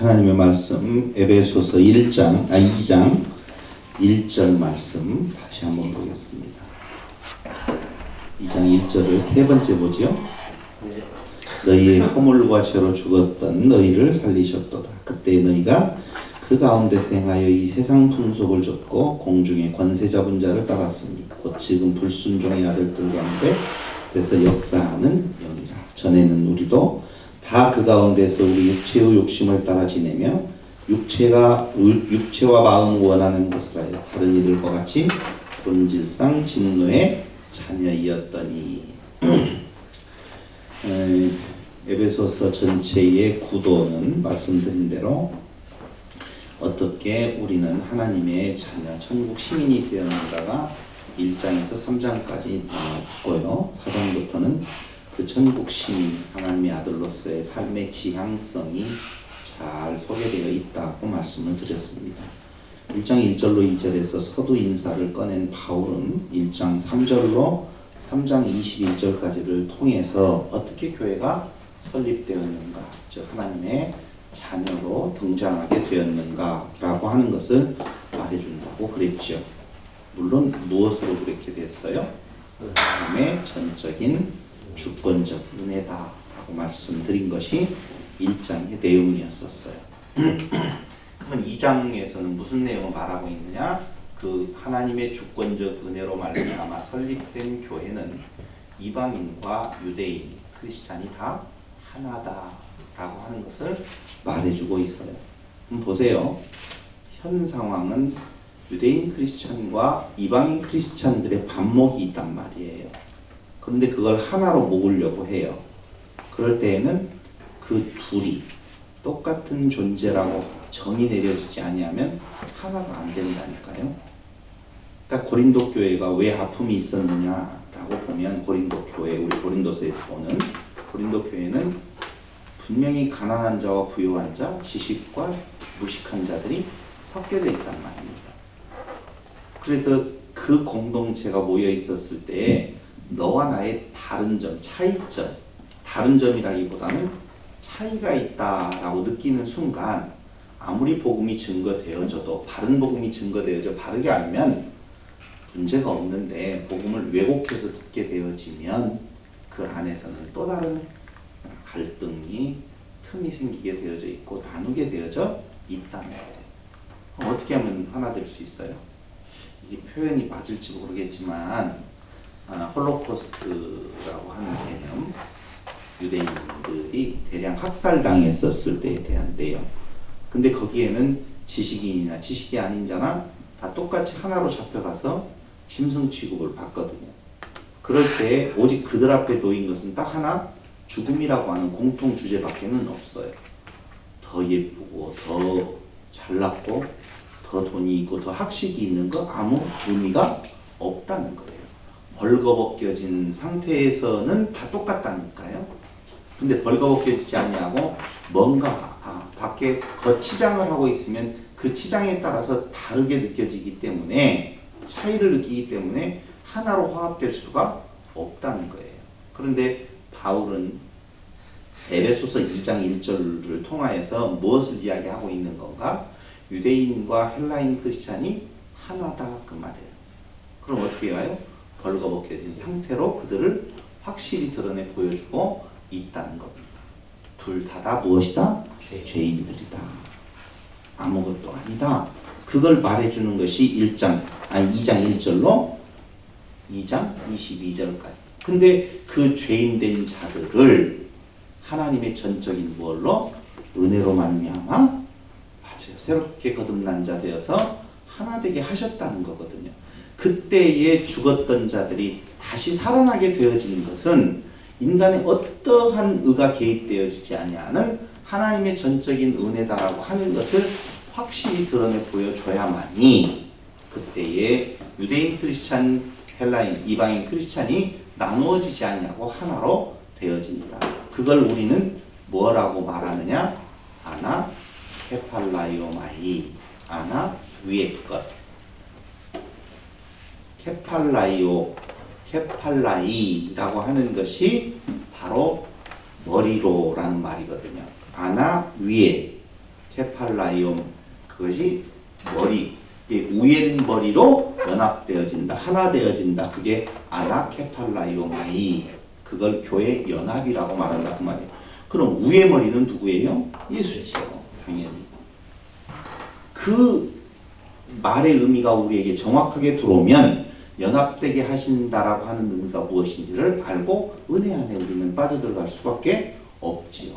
하나님의 말씀 에베소서 2장 1절 말씀 다시 한번 보겠습니다. 2장 1절을 세 번째 보죠. 너희의 허물과 죄로 죽었던 너희를 살리셨도다. 그때 너희가 그 가운데서 행하여 이 세상 풍속을 좇고 공중의 권세 잡은 자를 따랐습니다. 곧 지금 불순종의 아들들 가운데 그래서 역사하는 영이라. 전에는 우리도 다 그 가운데서 우리 육체의 욕심을 따라 지내며 육체와 마음 원하는 것을 하여 다른 이들과 같이 본질상 진노의 자녀이었더니. 에베소서 전체의 구도는 말씀드린 대로 어떻게 우리는 하나님의 자녀, 천국 시민이 되었는가가 1장에서 3장까지 나왔고요. 4장부터는 그 천국 시민, 하나님의 아들로서의 삶의 지향성이 잘 소개되어 있다고 말씀을 드렸습니다. 1장 1절로 2절에서 서두 인사를 꺼낸 바울은 1장 3절로 3장 21절까지를 통해서 어떻게 교회가 설립되었는가, 즉 하나님의 자녀로 등장하게 되었는가라고 하는 것을 말해준다고 그랬죠. 물론 무엇으로 그렇게 됐어요? 하나님의 전적인 주권적 은혜다라고 말씀드린 것이 1장의 내용이었었어요. 그러면 2장에서는 무슨 내용을 말하고 있느냐? 그 하나님의 주권적 은혜로 말미암아 설립된 교회는 이방인과 유대인, 크리스찬이 다 하나다라고 하는 것을 말해주고 있어요. 그럼 보세요. 현 상황은 유대인 크리스찬과 이방인 크리스찬들의 반목이 있단 말이에요. 그런데 그걸 하나로 모으려고 해요. 그럴 때에는 그 둘이 똑같은 존재라고 정의 내려지지 아니하면 하나가 안 된다니까요. 그러니까 고린도 교회가 왜 아픔이 있었느냐라고 보면 고린도 교회, 우리 고린도서에서 보는 고린도 교회는 분명히 가난한 자와 부유한 자, 지식과 무식한 자들이 섞여져 있단 말입니다. 그래서 그 공동체가 모여 있었을 때 너와 나의 다른 점, 차이점, 다른 점이라기보다는 차이가 있다라고 느끼는 순간 아무리 복음이 증거되어져도 바른 복음이 증거되어져 바르게 알면 문제가 없는데 복음을 왜곡해서 듣게 되어지면 그 안에서는 또 다른 갈등이 틈이 생기게 되어져 있고 나누게 되어져 있다는 거예요. 어떻게 하면 하나 될 수 있어요? 이 표현이 맞을지 모르겠지만 홀로코스트라고 하는 개념, 유대인들이 대량 학살당했었을 때에 대한 내용. 근데 거기에는 지식인이나 지식이 아닌 자나 다 똑같이 하나로 잡혀가서 짐승 취급을 받거든요. 그럴 때 오직 그들 앞에 놓인 것은 딱 하나, 죽음이라고 하는 공통 주제밖에는 없어요. 더 예쁘고 더 잘났고 더 돈이 있고 더 학식이 있는 거 아무 의미가 없다는 거예요. 벌거벗겨진 상태에서는 다 똑같다니까요. 근데 벌거벗겨지지 아니하고 뭔가 밖에 겉치장을 하고 있으면 그 치장에 따라서 다르게 느껴지기 때문에 차이를 느끼기 때문에 하나로 화합될 수가 없다는 거예요. 그런데 바울은 에베소서 2장 1절을 통하여서 무엇을 이야기하고 있는 건가? 유대인과 헬라인 크리스찬이 하나다 그 말이에요. 그럼 어떻게 해요? 벌거벗겨진 상태로 그들을 확실히 드러내 보여주고 있다는 겁니다. 둘 다 무엇이다? 죄인들이다. 아무것도 아니다. 그걸 말해주는 것이 2장 1절로 2장 22절까지. 근데 그 죄인된 자들을 하나님의 전적인 무엇로? 은혜로 말미암아 맞아요. 새롭게 거듭난 자 되어서 하나 되게 하셨다는 거거든요. 그때에 죽었던 자들이 다시 살아나게 되어지는 것은 인간의 어떠한 의가 개입되어지지 아니하는 하나님의 전적인 은혜다라고 하는 것을 확실히 드러내 보여줘야만이 그때에 유대인 크리스찬, 헬라인, 이방인 크리스찬이 나누어지지 아니하고 하나로 되어집니다. 그걸 우리는 뭐라고 말하느냐? 아나 케팔라이오마이, 아나 위의 것. 케팔라이라고 하는 것이 바로 머리로라는 말이거든요. 아나 위에, 케팔라이옴, 그것이 머리, 우엔 머리로 연합되어진다, 하나 되어진다. 그게 아나 케팔라이오마이, 그걸 교회 연합이라고 말한다 그 말이에요. 그럼 우의 머리는 누구예요? 예수지요, 당연히. 그 말의 의미가 우리에게 정확하게 들어오면 연합되게 하신다라고 하는 의미가 무엇인지를 알고 은혜 안에 우리는 빠져들어갈 수밖에 없지요.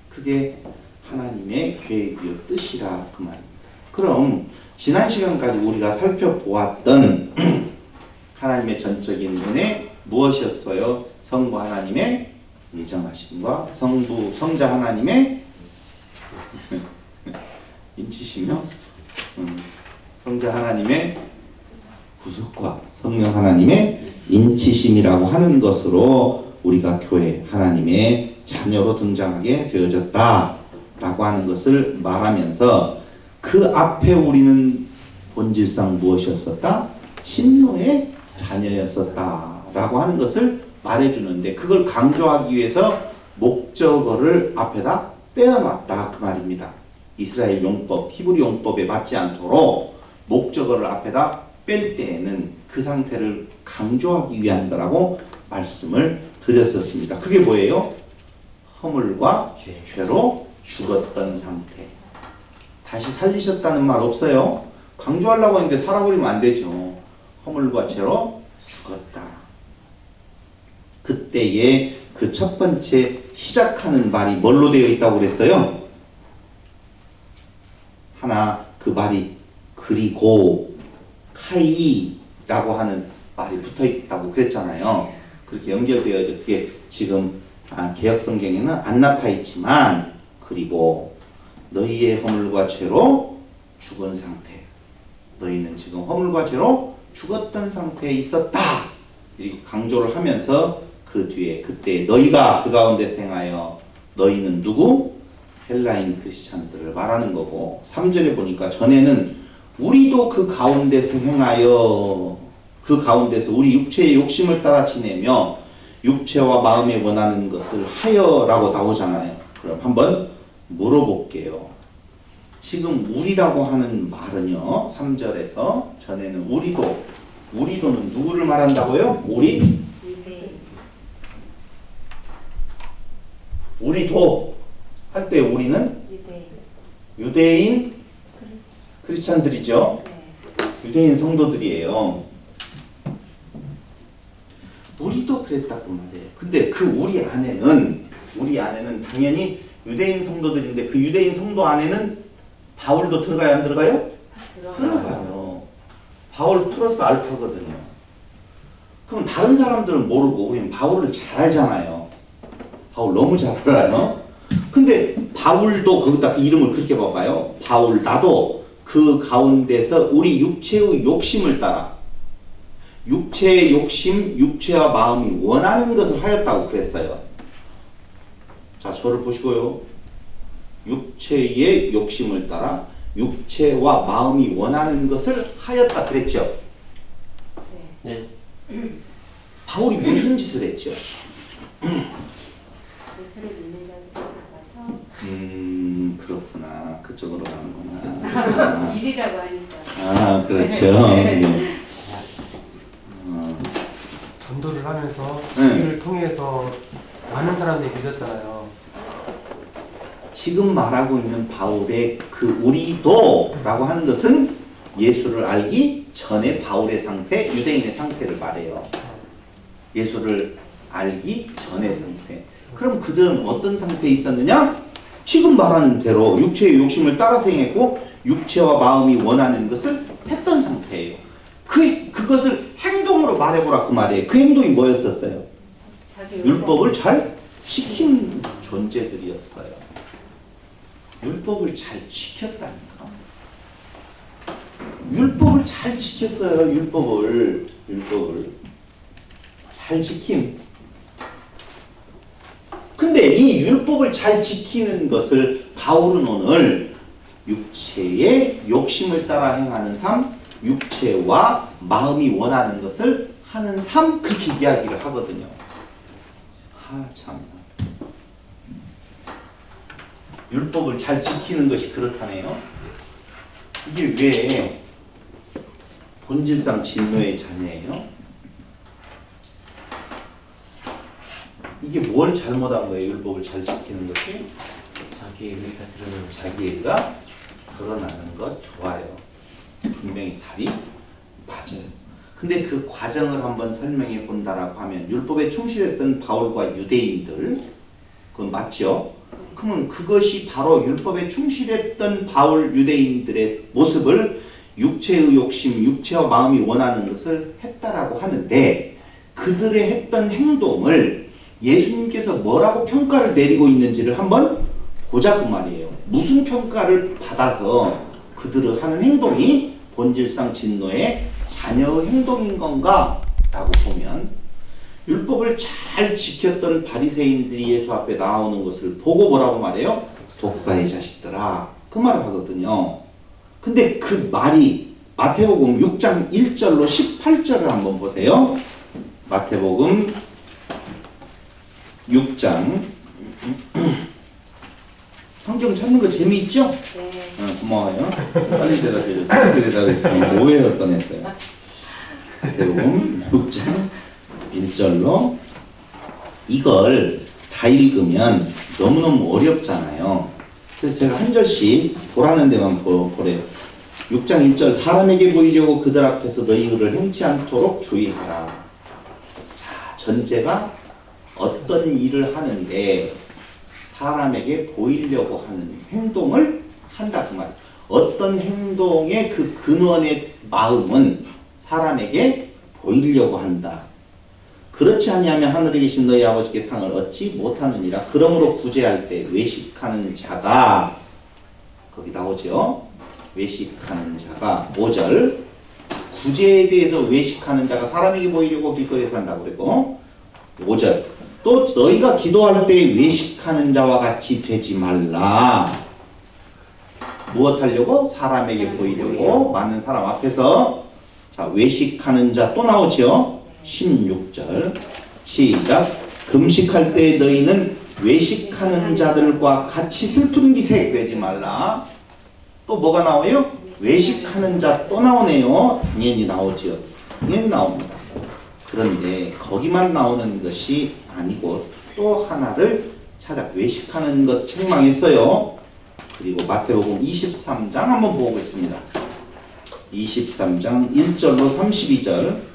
그게 하나님의 계획이요 뜻이라 그 말입니다. 그럼 지난 시간까지 우리가 살펴보았던 하나님의 전적인 은혜 무엇이었어요? 성부 하나님의 예정하심과 성자 하나님의 인치심이요? 성자 하나님의 구속과 성령 하나님의 인치심이라고 하는 것으로 우리가 교회 하나님의 자녀로 등장하게 되어졌다라고 하는 것을 말하면서 그 앞에 우리는 본질상 무엇이었었다? 친노의 자녀였었다라고 하는 것을 말해주는데 그걸 강조하기 위해서 목적어를 앞에다 빼어놨다 그 말입니다. 이스라엘 용법, 히브리 용법에 맞지 않도록 목적어를 앞에다 뺄 때에는 그 상태를 강조하기 위한 거라고 말씀을 드렸었습니다. 그게 뭐예요? 허물과 죄로 죽었던 상태. 다시 살리셨다는 말 없어요. 강조하려고 했는데 살아버리면 안 되죠. 허물과 죄로 죽었다. 그때의 그 첫 번째 시작하는 말이 뭘로 되어 있다고 그랬어요? 하나, 그 말이 그리고 카이라고 하는 말이 붙어 있다고 그랬잖아요. 그렇게 연결되어져. 그게 지금 개역 성경에는 안 나타 있지만 그리고 너희의 허물과 죄로 죽은 상태. 너희는 지금 허물과 죄로 죽었던 상태에 있었다. 이렇게 강조를 하면서 그 뒤에 그때 너희가 그 가운데서 행하여 너희는 누구? 헬라인 크리스찬들을 말하는 거고 3절에 보니까 전에는 우리도 그 가운데서 행하여 그 가운데서 우리 육체의 욕심을 따라 지내며 육체와 마음에 원하는 것을 하여라고 나오잖아요. 그럼 한번 물어볼게요. 지금 우리라고 하는 말은요. 3절에서 전에는 우리도는 누구를 말한다고요? 우리도 할 때 우리는 유대인 크리스찬들이죠. 유대인 성도들이에요. 우리도 그랬다고 말해요. 근데 그 우리 안에는 당연히 유대인 성도들인데 그 유대인 성도 안에는 바울도 들어가요, 안 들어가요? 들어가요. 바울 플러스 알파거든요. 그럼 다른 사람들은 모르고 우리는 바울을 잘 알잖아요. 바울 너무 잘 알아요. 근데 바울도 거기다 그 이름을 그렇게 봐봐요. 바울 나도 그 가운데서 우리 육체의 욕심을 따라 육체의 욕심, 육체와 마음이 원하는 것을 하였다고 그랬어요. 자, 저를 보시고요. 육체의 욕심을 따라 육체와 마음이 원하는 것을 하였다 그랬죠. 네. 바울이 무슨 짓을 했죠? 예수를 믿는 자들에서 가서 그렇구나. 그쪽으로 가는구나. 일이라고 하니까. 아, 그렇죠. 네. 전도를 하면서 네. 이를 통해서 많은 사람들이 믿었잖아요. 지금 말하고 있는 바울의 그 우리도라고 하는 것은 예수를 알기 전에 바울의 상태, 유대인의 상태를 말해요. 예수를 알기 전의 상태. 그럼 그들은 어떤 상태에 있었느냐? 지금 말하는 대로 육체의 욕심을 따라서 행했고 육체와 마음이 원하는 것을 했던 상태예요. 그것을 행동으로 말해보라 그 말이에요. 그 행동이 뭐였었어요? 율법을 잘 지킨 존재들이었어요. 율법을 잘 지켰다니까. 율법을 잘 지켰어요. 율법을 잘 지킴. 근데 이 율법을 잘 지키는 것을 바울은 오늘 육체의 욕심을 따라 행하는 삶, 육체와 마음이 원하는 것을 하는 삶, 그렇게 이야기를 하거든요. 참. 율법을 잘 지키는 것이 그렇다네요. 이게 왜 본질상 진노의 자녀예요? 이게 뭘 잘못한 거예요? 율법을 잘 지키는 것이? 자기애가 드러나는 것 좋아요. 분명히 답이 맞아요. 근데 그 과정을 한번 설명해 본다라고 하면 율법에 충실했던 바울과 유대인들 그건 맞죠? 그러면 그것이 바로 율법에 충실했던 바울 유대인들의 모습을 육체의 욕심, 육체와 마음이 원하는 것을 했다라고 하는데 그들의 했던 행동을 예수님께서 뭐라고 평가를 내리고 있는지를 한번 보자 그 말이에요. 무슨 평가를 받아서 그들을 하는 행동이 본질상 진노의 자녀의 행동인 건가? 라고 보면 율법을 잘 지켰던 바리새인들이 예수 앞에 나오는 것을 보고 뭐라고 말해요? 독사의 자식들아 그 말을 하거든요. 근데 그 말이 마태복음 6장 1절로 18절을 한번 보세요. 마태복음 6장 성경 찾는 거 재미있죠? 네. 고마워요. 빨리 대답해줘. 그렇게 대답했으면 오해할 뻔했어요. 마태복음 6장 1절로 이걸 다 읽으면 너무너무 어렵잖아요. 그래서 제가 한 절씩 보라는 데만 보래요. 6장 1절 사람에게 보이려고 그들 앞에서 너희 의를 행치 않도록 주의하라. 자, 전제가 어떤 일을 하는데 사람에게 보이려고 하는 행동을 한다 그 말이에요. 어떤 행동의 그 근원의 마음은 사람에게 보이려고 한다. 그렇지 아니하면 하늘에 계신 너희 아버지께 상을 얻지 못하느니라. 그러므로 구제할 때 외식하는 자가 거기 나오죠. 외식하는 자가 5절 구제에 대해서 외식하는 자가 사람에게 보이려고 길거리에서 한다고 그랬고 5절 또 너희가 기도할 때 외식하는 자와 같이 되지 말라. 무엇 하려고? 사람에게 보이려고 많은 사람 앞에서 자 외식하는 자 또 나오죠. 16절 시작 금식할 때 너희는 외식하는 자들과 같이 슬픈 기색 내지 말라. 또 뭐가 나와요? 외식하는 자 또 나오네요. 당연히 나오죠. 당연히 나옵니다. 그런데 거기만 나오는 것이 아니고 또 하나를 찾아 외식하는 것 책망했어요. 그리고 마태복음 23장 한번 보고 있습니다. 23장 1절로 32절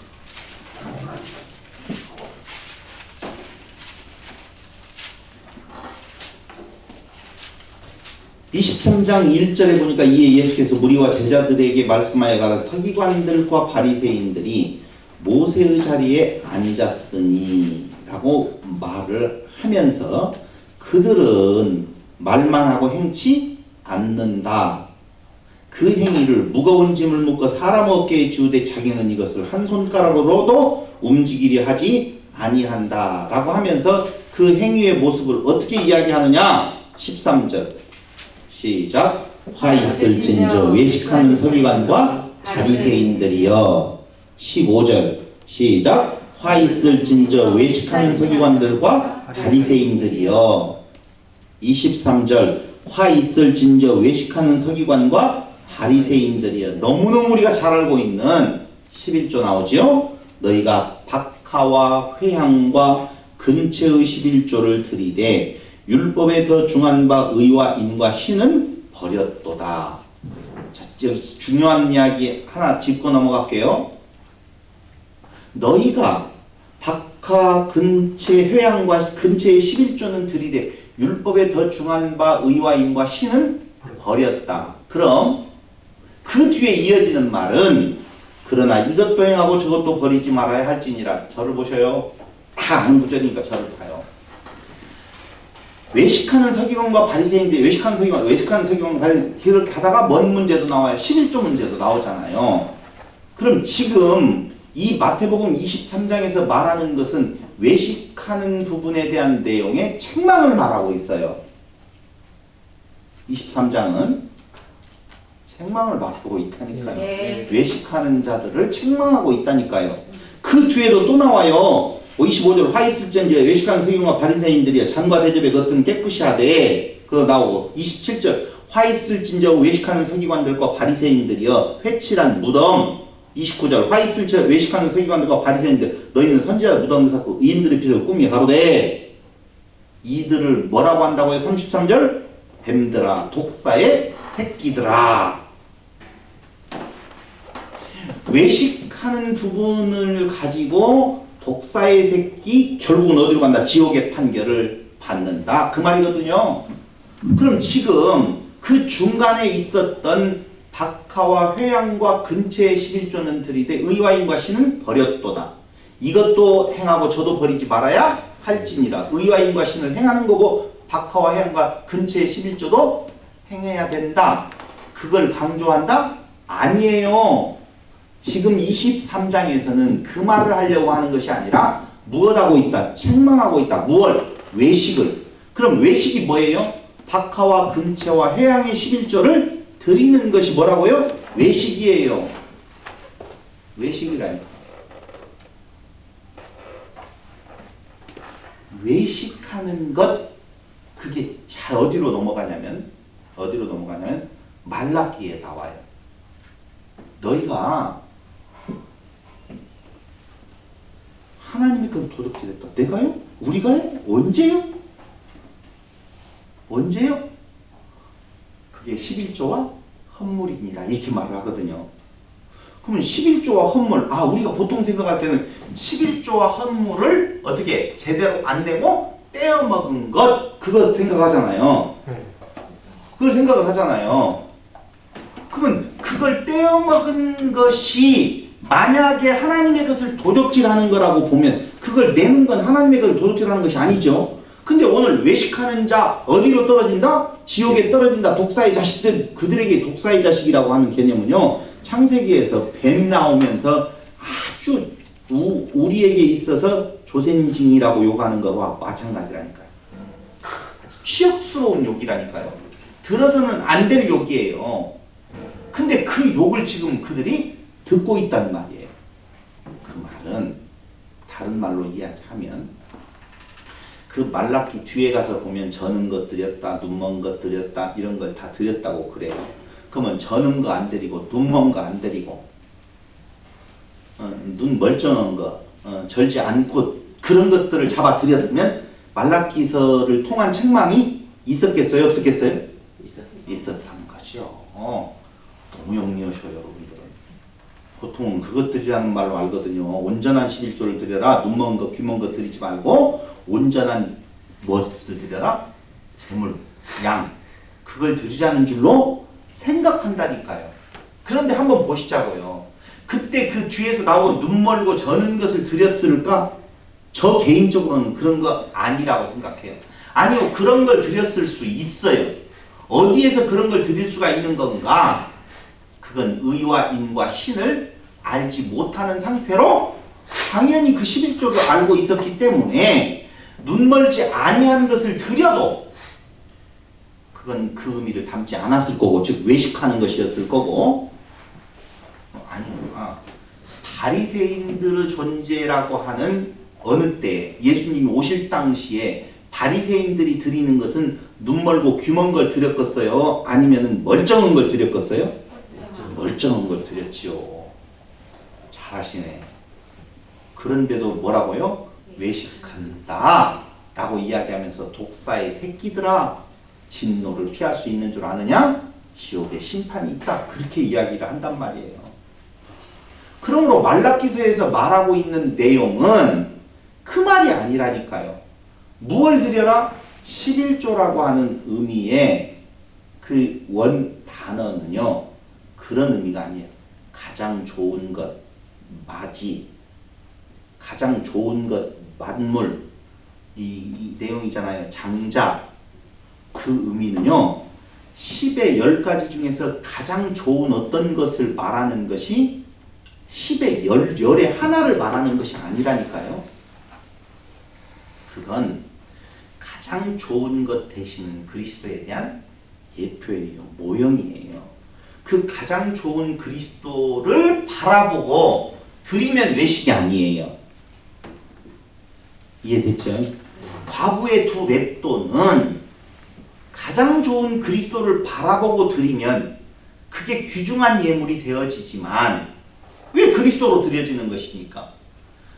23장 1절에 보니까 이에 예수께서 무리와 제자들에게 말씀하여 가라. 서기관들과 바리새인들이 모세의 자리에 앉았으니 라고 말을 하면서 그들은 말만 하고 행치 않는다. 그 행위를 무거운 짐을 묶어 사람 어깨에 지우되 자기는 이것을 한 손가락으로도 움직이려 하지 아니한다 라고 하면서 그 행위의 모습을 어떻게 이야기하느냐. 13절 시작 화 있을진저 외식하는 서기관과 바리새인들이여. 15절 시작 화 있을진저 외식하는 서기관들과 바리새인들이여. 23절 화 있을진저 외식하는 서기관과 바리새인들이여. 너무너무 우리가 잘 알고 있는 11조 나오지요. 너희가 박하와 회향과 근체의 11조를 들이되 율법에 더 중한 바 의와 인과 신은 버렸도다. 자, 여기 중요한 이야기 하나 짚고 넘어갈게요. 너희가 박하, 근체, 회향과 근체의 11조는 들이되 율법에 더 중한 바 의와 인과 신은 버렸다. 그럼 그 뒤에 이어지는 말은 그러나 이것도 행하고 저것도 버리지 말아야 할지니라. 저를 보셔요. 다 아는 구절이니까 저를 봐요. 외식하는 서기관과 바리새인들이 외식하는 서기관 바리새인 길을 가다가 뭔 문제도 나와요. 11조 문제도 나오잖아요. 그럼 지금 이 마태복음 23장에서 말하는 것은 외식하는 부분에 대한 내용의 책망을 말하고 있어요. 23장은 책망을 맡고 있다니까요. 네. 외식하는 자들을 책망하고 있다니까요. 그 뒤에도 또 나와요. 25절 화 있을진저 외식하는 서기관과 바리새인들이여 잔과 대접에 겉은 깨끗이 하되 그거 나오고 27절 화 있을진저 외식하는 서기관들과 바리새인들이여 회칠한 무덤 29절 화 있을진저 외식하는 서기관들과 바리새인들 너희는 선지자 무덤을 쌓고 의인들의 빛을 꾸미 가로되 이들을 뭐라고 한다고요? 33절 뱀들아 독사의 새끼들아. 외식하는 부분을 가지고 독사의 새끼 결국은 어디로 간다? 지옥의 판결을 받는다 그 말이거든요. 그럼 지금 그 중간에 있었던 박하와 회양과 근처의 11조는 들이되 의와 인과 신은 버렸도다. 이것도 행하고 저도 버리지 말아야 할지니라. 의와 인과 신을 행하는 거고 박하와 회양과 근처의 11조도 행해야 된다. 그걸 강조한다? 아니에요. 지금 23장에서는 그 말을 하려고 하는 것이 아니라 무엇하고 있다? 책망하고 있다. 무엇? 외식을. 그럼 외식이 뭐예요? 박하와 근체와 회양의 11조를 드리는 것이 뭐라고요? 외식이에요. 외식이라니까. 외식하는 것 그게 잘 어디로 넘어가냐면 말라기에 나와요. 너희가 하나님의 건 도둑질했다. 내가요? 우리가요? 언제요? 언제요? 그게 11조와 헌물이니라 이렇게 말을 하거든요. 그러면 11조와 헌물, 우리가 보통 생각할 때는 11조와 헌물을 어떻게 제대로 안 되고 떼어먹은 것 그거 생각하잖아요. 그걸 생각을 하잖아요. 그러면 그걸 떼어먹은 것이 만약에 하나님의 것을 도적질하는 거라고 보면 그걸 내는 건 하나님의 것을 도적질하는 것이 아니죠. 근데 오늘 외식하는 자 어디로 떨어진다? 지옥에 떨어진다. 독사의 자식들 그들에게 독사의 자식이라고 하는 개념은요. 창세기에서 뱀 나오면서 아주 우리에게 있어서 조센징이라고 욕하는 것과 마찬가지라니까요. 아주 치욕스러운 욕이라니까요. 들어서는 안 될 욕이에요. 근데 그 욕을 지금 그들이 듣고 있단 말이에요. 그 말은 다른 말로 이야기하면 그 말라기 뒤에 가서 보면 저는 것 드렸다, 눈 먼 것 드렸다 이런 걸 다 드렸다고 그래요. 그러면 저는 거 안 드리고 눈 먼 거 안 드리고 눈 멀쩡한 거 절지 않고 그런 것들을 잡아 드렸으면 말라기서를 통한 책망이 있었겠어요? 없었겠어요? 있었다는 거죠. 너무 영리하셔요 여러분들은. 보통은 그것들이라는 말로 알거든요. 온전한 11조를 드려라. 눈 먼 거, 귀 먼 거 드리지 말고 온전한 무엇을 드려라? 재물, 양. 그걸 드리자는 줄로 생각한다니까요. 그런데 한번 보시자고요. 그때 그 뒤에서 나오고 눈 멀고 저는 것을 드렸을까? 저 개인적으로는 그런 거 아니라고 생각해요. 아니요. 그런 걸 드렸을 수 있어요. 어디에서 그런 걸 드릴 수가 있는 건가? 그건 의와 인과 신을 알지 못하는 상태로 당연히 그 11조도 알고 있었기 때문에 눈멀지 아니한 것을 드려도 그건 그 의미를 담지 않았을 거고 즉 외식하는 것이었을 거고 아니구나. 바리새인들의 존재라고 하는 어느 때 예수님이 오실 당시에 바리새인들이 드리는 것은 눈 멀고 귀 먼 걸 드렸겠어요? 아니면 멀쩡한 걸 드렸겠어요? 멀쩡한 걸 드렸지요. 잘하시네. 그런데도 뭐라고요? 외식한다 라고 이야기하면서 독사의 새끼들아 진노를 피할 수 있는 줄 아느냐? 지옥에 심판이 있다. 그렇게 이야기를 한단 말이에요. 그러므로 말라기서에서 말하고 있는 내용은 그 말이 아니라니까요. 무엇을 드려라? 11조라고 하는 의미의 그 원 단어는요. 그런 의미가 아니에요. 가장 좋은 것, 맞이, 가장 좋은 것, 만물, 이 내용이잖아요. 장자. 그 의미는요. 10의 10가지 중에서 가장 좋은 어떤 것을 말하는 것이 10의 10의 하나를 말하는 것이 아니라니까요. 그건 가장 좋은 것 대신 그리스도에 대한 예표예요. 모형이에요. 그 가장 좋은 그리스도를 바라보고 드리면 외식이 아니에요. 이해됐죠? 과부의 두 맷돈은 가장 좋은 그리스도를 바라보고 드리면 그게 귀중한 예물이 되어지지만 왜 그리스도로 드려지는 것이니까?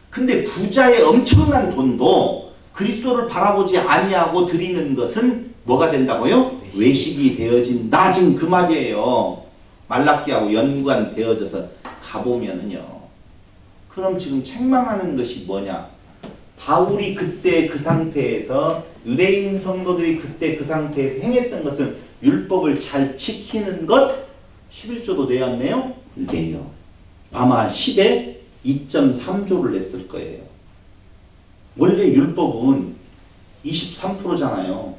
근데 부자의 엄청난 돈도 그리스도를 바라보지 아니하고 드리는 것은 뭐가 된다고요? 외식이 되어진다. 지금 그 말이에요. 말라기하고 연관되어져서 가보면은요. 그럼 지금 책망하는 것이 뭐냐? 바울이 그때 그 상태에서 유대인 성도들이 그때 그 상태에서 행했던 것은 율법을 잘 지키는 것 11조도 내었네요? 내요. 아마 10에 2.3조를 냈을 거예요. 원래 율법은 23%잖아요.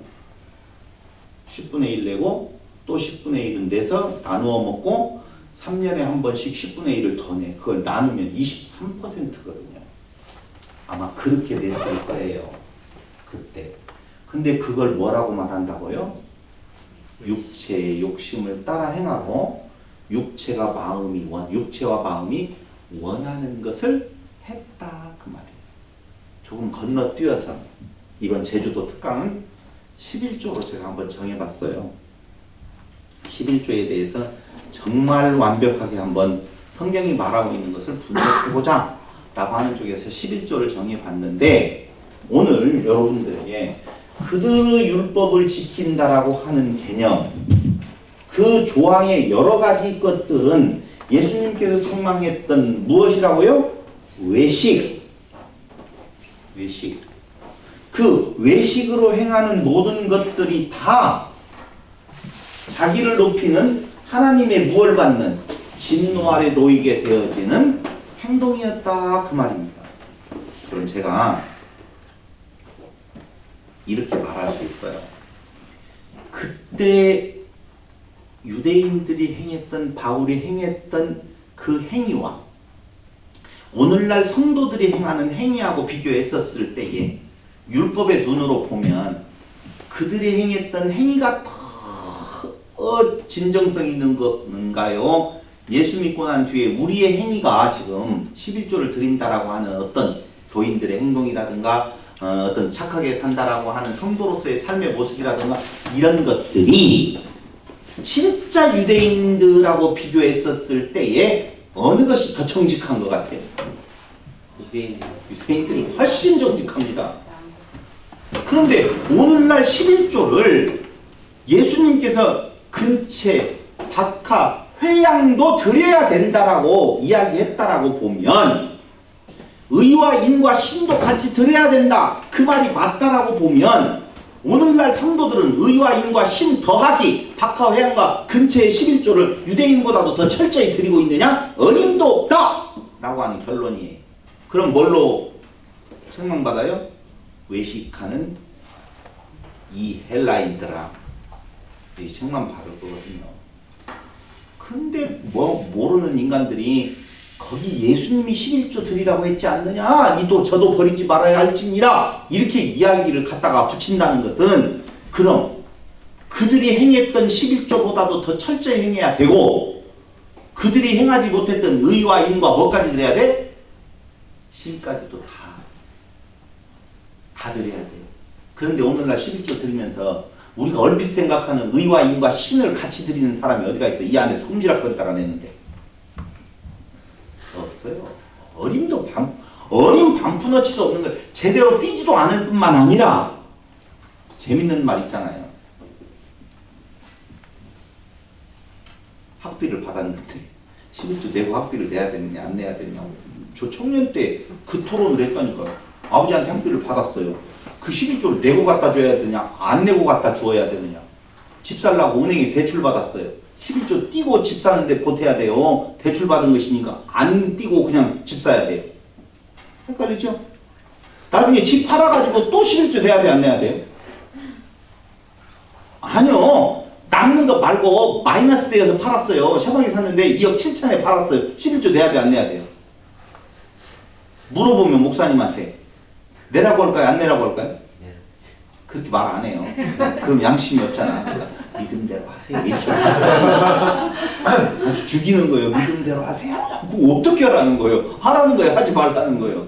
10분의 1 내고 또 10분의 1은 내서 나누어 먹고 3년에 한 번씩 10분의 1을 더 내. 그걸 나누면 23%거든요. 아마 그렇게 냈을 거예요. 그때. 근데 그걸 뭐라고 말한다고요? 육체의 욕심을 따라 행하고 육체와 마음이 원하는 것을 했다. 그 말이에요. 조금 건너뛰어서 이번 제주도 특강은 11조로 제가 한번 정해봤어요. 11조에 대해서 정말 완벽하게 한번 성경이 말하고 있는 것을 분석해보자 라고 하는 쪽에서 11조를 정해봤는데 오늘 여러분들에게 그들의 율법을 지킨다라고 하는 개념, 그 조항의 여러 가지 것들은 예수님께서 책망했던 무엇이라고요? 외식. 그 외식으로 행하는 모든 것들이 다 자기를 높이는 하나님의 무엇을 받는 진노 아래 놓이게 되어지는 행동이었다. 그 말입니다. 그럼 제가 이렇게 말할 수 있어요. 그때 유대인들이 행했던, 바울이 행했던 그 행위와 오늘날 성도들이 행하는 행위하고 비교했었을 때에 율법의 눈으로 보면 그들이 행했던 행위가 더 진정성 있는 건가요? 예수 믿고 난 뒤에 우리의 행위가 지금 11조를 드린다라고 하는 어떤 교인들의 행동이라든가 어떤 착하게 산다라고 하는 성도로서의 삶의 모습이라든가 이런 것들이 진짜 유대인들하고 비교했었을 때에 어느 것이 더 정직한 것 같아요? 유대인들이 훨씬 정직합니다. 그런데 오늘날 11조를 예수님께서 근체, 박하, 회양도 드려야 된다라고 이야기했다라고 보면 의와 인과 신도 같이 드려야 된다. 그 말이 맞다라고 보면 오늘날 성도들은 의와 인과 신 더하기 박하, 회양과 근체의 11조를 유대인보다도 더 철저히 드리고 있느냐? 어림도 없다! 라고 하는 결론이에요. 그럼 뭘로 책망받아요? 외식하는 이 헬라인들아 이 책망받을 거거든요. 근데 모르는 인간들이 거기 예수님이 11조 드리라고 했지 않느냐? 이도 저도 버리지 말아야 할지니라 이렇게 이야기를 갖다가 붙인다는 것은 그럼 그들이 행했던 11조보다도 더 철저히 행해야 되고 그들이 행하지 못했던 의와 인과 뭐까지 드려야 돼? 신까지도 다 드려야 돼요. 그런데 오늘날 11조 드리면서 우리가 얼핏 생각하는 의와 인과 신을 같이 드리는 사람이 어디가 있어? 이 안에 손질학거리다가 냈는데 없어요. 어린 반푼어치도 없는 거 제대로 띄지도 않을 뿐만 아니라 재밌는 말 있잖아요. 학비를 받았는데 11조 내고 학비를 내야 되느냐 안 내야 되느냐 저 청년 때 그 토론을 했다니까요. 아버지한테 학비를 받았어요. 그 11조를 내고 갖다 줘야 되느냐 안 내고 갖다 주어야 되느냐. 집 살라고 은행에 대출 받았어요. 11조 띄고 집 사는데 보태야 돼요. 대출 받은 것이니까 안 띄고 그냥 집 사야 돼요. 헷갈리죠? 나중에 집 팔아가지고 또 11조 내야 돼 안 내야 돼요? 아니요. 남는 거 말고 마이너스 되어서 팔았어요. 샤방에 샀는데 2억 7천에 팔았어요. 11조 내야 돼 안 내야 돼요? 물어보면 목사님한테 내라고 할까요? 안 내라고 할까요? 그렇게 말 안 해요. 그럼 양심이 없잖아. 그러니까 믿음대로 하세요. 이렇게 아주 죽이는 거예요. 믿음대로 하세요. 그거 어떻게 하라는 거예요? 하라는 거예요? 하지 말라는 거예요?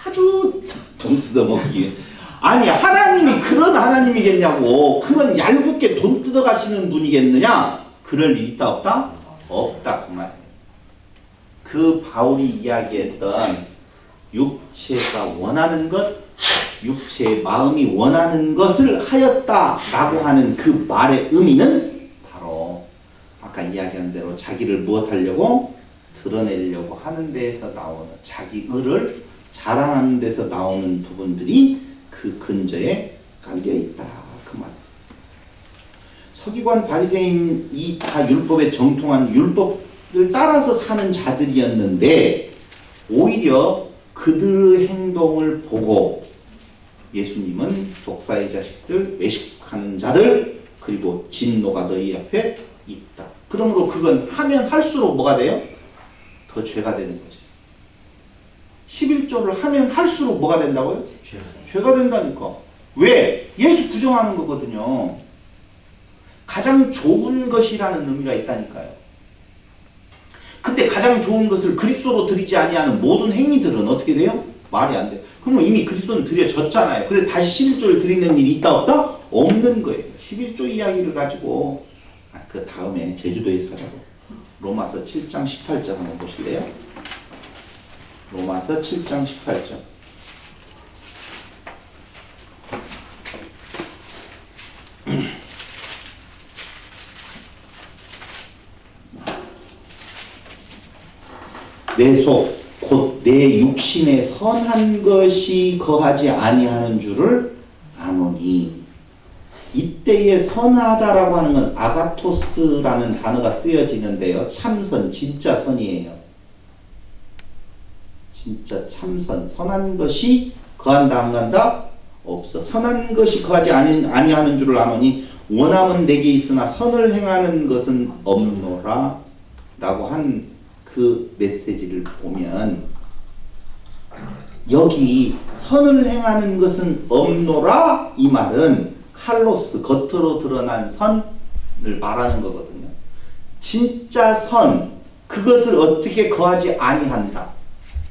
아주 돈 뜯어먹기 아니 하나님이 그런 하나님이겠냐고. 그런 얄궂게 돈 뜯어가시는 분이겠느냐. 그럴 일 있다 없다? 없다 그 말이에요. 그 바울이 이야기했던 육체가 원하는 것, 육체의 마음이 원하는 것을 하였다라고 하는 그 말의 의미는 바로 아까 이야기한 대로 자기를 무엇하려고? 드러내려고 하는 데에서 나오는 자기 의를 자랑하는 데서 나오는 부분들이 그 근저에 깔려있다 그 말. 서기관 바리새인이 다 율법에 정통한 율법을 따라서 사는 자들이었는데 오히려 그들의 행동을 보고 예수님은 독사의 자식들, 외식하는 자들, 그리고 진노가 너희 앞에 있다. 그러므로 그건 하면 할수록 뭐가 돼요? 더 죄가 되는 거지. 11조를 하면 할수록 뭐가 된다고요? 죄가 된다니까. 왜? 예수 부정하는 거거든요. 가장 좋은 것이라는 의미가 있다니까요. 근데 가장 좋은 것을 그리스도로 드리지 아니하는 모든 행위들은 어떻게 돼요? 말이 안 돼. 그러면 이미 그리스도는 드려졌잖아요. 그래서 다시 11조를 드리는 일이 있다 없다? 없는 거예요. 11조 이야기를 가지고 그 다음에 제주도에서 하자고. 로마서 7장 18절 한번 보실래요? 로마서 7장 18절. 내 속 곧 내 육신에 선한 것이 거하지 아니하는 줄을 아노니. 이때에 선하다라고 하는 건 아가토스라는 단어가 쓰여지는데요. 참선, 진짜 선이에요. 진짜 참선, 선한 것이 거한다 안 간다? 없어. 선한 것이 거하지 아니하는 줄을 아노니 원함은 내게 있으나 선을 행하는 것은 없노라 라고 한 그 메시지를 보면 여기 선을 행하는 것은 없노라 이 말은 칼로스, 겉으로 드러난 선을 말하는 거거든요. 진짜 선, 그것을 어떻게 거하지 아니한다.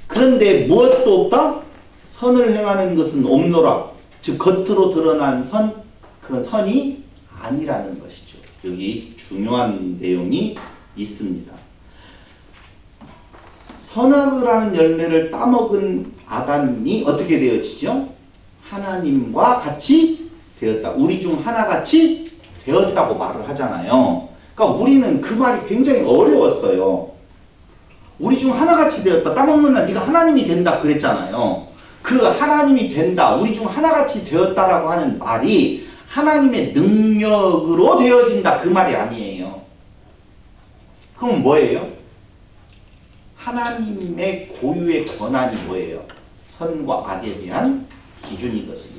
그런데 무엇도 없다? 선을 행하는 것은 없노라. 즉 겉으로 드러난 선, 그건 선이 아니라는 것이죠. 여기 중요한 내용이 있습니다. 선악을 하는 열매를 따먹은 아담이 어떻게 되어지죠? 하나님과 같이 되었다. 우리 중 하나같이 되었다고 말을 하잖아요. 그러니까 우리는 그 말이 굉장히 어려웠어요. 우리 중 하나같이 되었다. 따먹는 날 네가 하나님이 된다 그랬잖아요. 그 하나님이 된다. 우리 중 하나같이 되었다라고 하는 말이 하나님의 능력으로 되어진다. 그 말이 아니에요. 그럼 뭐예요? 하나님의 고유의 권한이 뭐예요? 선과 악에 대한 기준이거든요.